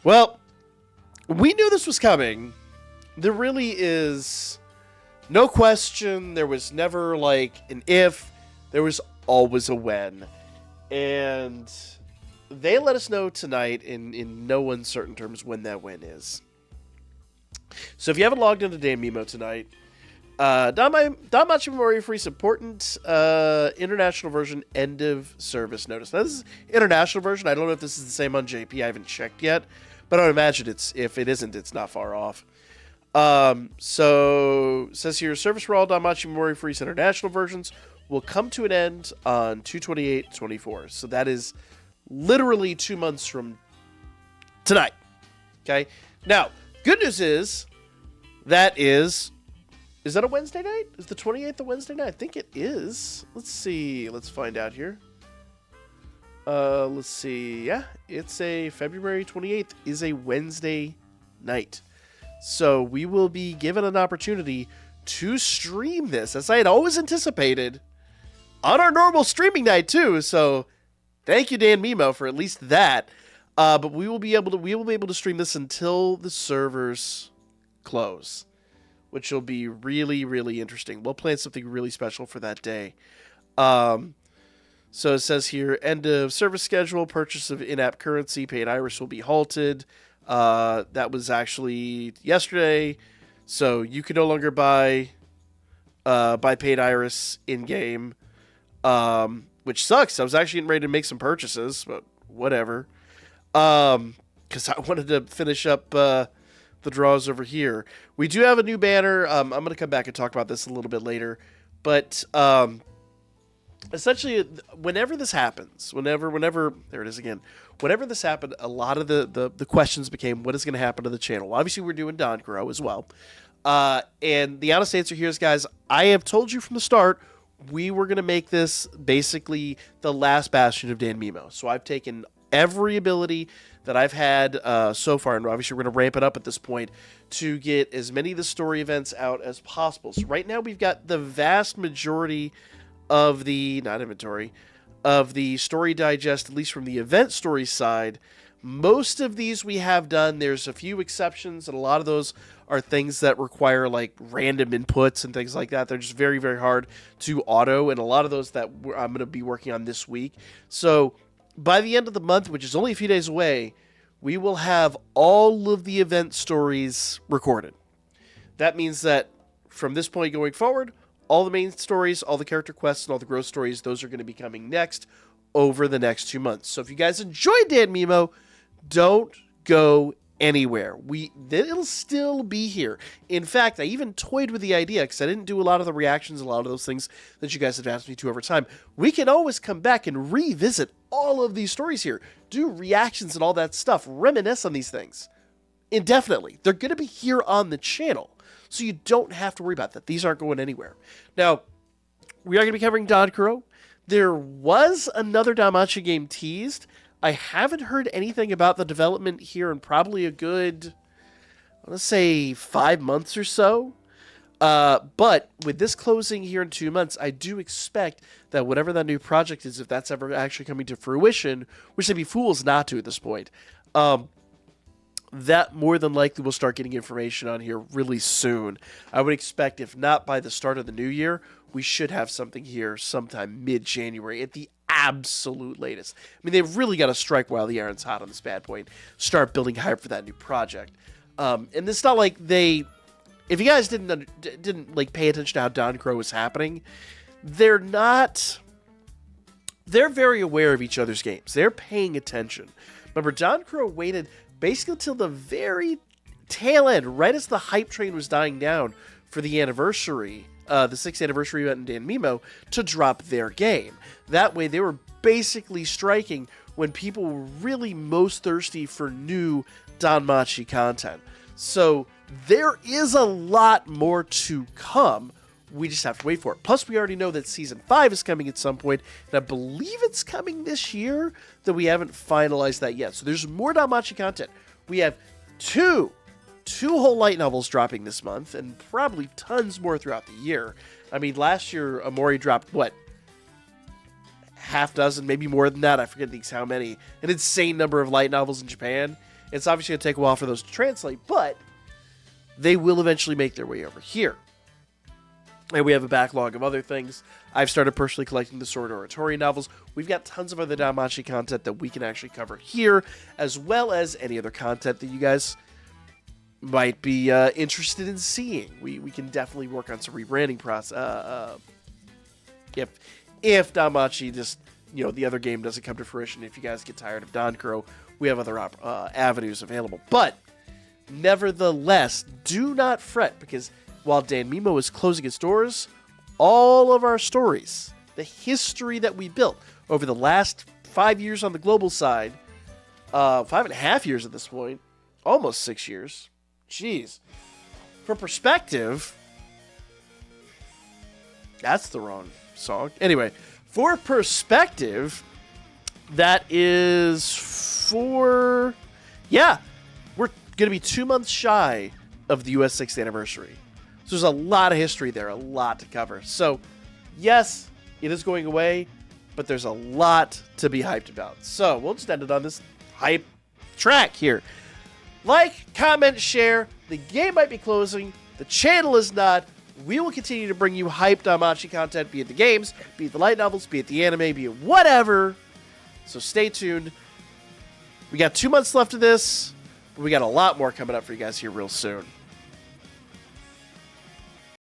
Well, we knew this was coming. There really is no question. There was never like an if. There was always a when. And they let us know tonight in no uncertain terms when that when is. So if you haven't logged into DanMemo tonight, Danmachi Memorial Freeze important international version end of service notice. Now this is international version. I don't know if this is the same on JP. I haven't checked yet, but I would imagine if it isn't, it's not far off. So it says here, service for all Danmachi Memorial Freeze international versions will come to an end on 2/28/24. So that is literally 2 months from tonight. Okay. Now, good news is that is that a Wednesday night? Is the 28th a Wednesday night? I think it is. Let's see. Let's find out here. Let's see. Yeah, it's a February 28th is a Wednesday night. So we will be given an opportunity to stream this, as I had always anticipated, on our normal streaming night too. So thank you, DanMemo, for at least that. But we will be able to stream this until the servers close, which will be really, really interesting. We'll plan something really special for that day. So it says here, end of service schedule, purchase of in-app currency, paid iris will be halted. That was actually yesterday, so you can no longer buy paid iris in-game, which sucks. I was actually getting ready to make some purchases, but whatever. Because I wanted to finish up the draws over here. We do have a new banner. I'm going to come back and talk about this a little bit later. But essentially, whenever this happens, whenever there it is again. Whenever this happened, a lot of the questions became, what is going to happen to the channel? Well, obviously, we're doing Don Grow as well. And the honest answer here is, guys, I have told you from the start, we were going to make this basically the last bastion of DanMemo. So I've taken every ability that I've had so far, and obviously we're going to ramp it up at this point to get as many of the story events out as possible. So right now we've got the vast majority of the, not inventory, of the story digest, at least from the event story side. Most of these we have done. There's a few exceptions, and a lot of those are things that require like random inputs and things like that. They're just very, very hard to auto, and a lot of those that I'm going to be working on this week. So by the end of the month, which is only a few days away, we will have all of the event stories recorded. That means that from this point going forward, all the main stories, all the character quests, and all the growth stories, those are going to be coming next over the next 2 months. So if you guys enjoyed DanMemo, don't go anywhere. It'll still be here. In fact, I even toyed with the idea, because I didn't do a lot of the reactions, a lot of those things that you guys have asked me to over time. We can always come back and revisit all of these stories here, do reactions and all that stuff, reminisce on these things indefinitely. They're going to be here on the channel, so you don't have to worry about that. These aren't going anywhere. Now, we are going to be covering Dankuro. There was another Danmachi game teased. I haven't heard anything about the development here in probably a good, I want to say 5 months or so. But with this closing here in 2 months, I do expect that whatever that new project is, if that's ever actually coming to fruition, which they'd be fools not to at this point, that more than likely we'll start getting information on here really soon. I would expect, if not by the start of the new year, we should have something here sometime mid-January at the absolute latest. I mean, they've really got to strike while the iron's hot on this bad point, start building hype for that new project. And it's not like they, if you guys didn't like pay attention to how Don Crow was happening, they're very aware of each other's games. They're paying attention. Remember, Don Crow waited basically till the very tail end, right as the hype train was dying down for the anniversary, the 6th anniversary event in DanMemo, to drop their game. That way, they were basically striking when people were really most thirsty for new Danmachi content. So there is a lot more to come. We just have to wait for it. Plus, we already know that Season 5 is coming at some point, and I believe it's coming this year, though we haven't finalized that yet. So there's more Danmachi content. We have two whole light novels dropping this month, and probably tons more throughout the year. I mean, last year, Amori dropped, what, half dozen, maybe more than that. I forget how many. An insane number of light novels in Japan. It's obviously going to take a while for those to translate, but they will eventually make their way over here. And we have a backlog of other things. I've started personally collecting the Sword Oratory novels. We've got tons of other Danmachi content that we can actually cover here, as well as any other content that you guys might be interested in seeing. We can definitely work on some rebranding process. If Danmachi just, the other game doesn't come to fruition, if you guys get tired of Dankuro, we have other avenues available. But nevertheless, do not fret, because while Danmemo is closing its doors, all of our stories, the history that we built over the last 5 years on the global side, 5.5 years at this point, almost 6 years. Jeez. For perspective, that's the wrong song. Anyway, for perspective, that is we're going to be 2 months shy of the US 6th anniversary. So there's a lot of history there, a lot to cover. So, yes, it is going away, but there's a lot to be hyped about. So, we'll just end it on this hype track here. Like, comment, share. The game might be closing. The channel is not. We will continue to bring you hyped Danmachi content, be it the games, be it the light novels, be it the anime, be it whatever. So, stay tuned. We got 2 months left of this, but we got a lot more coming up for you guys here real soon.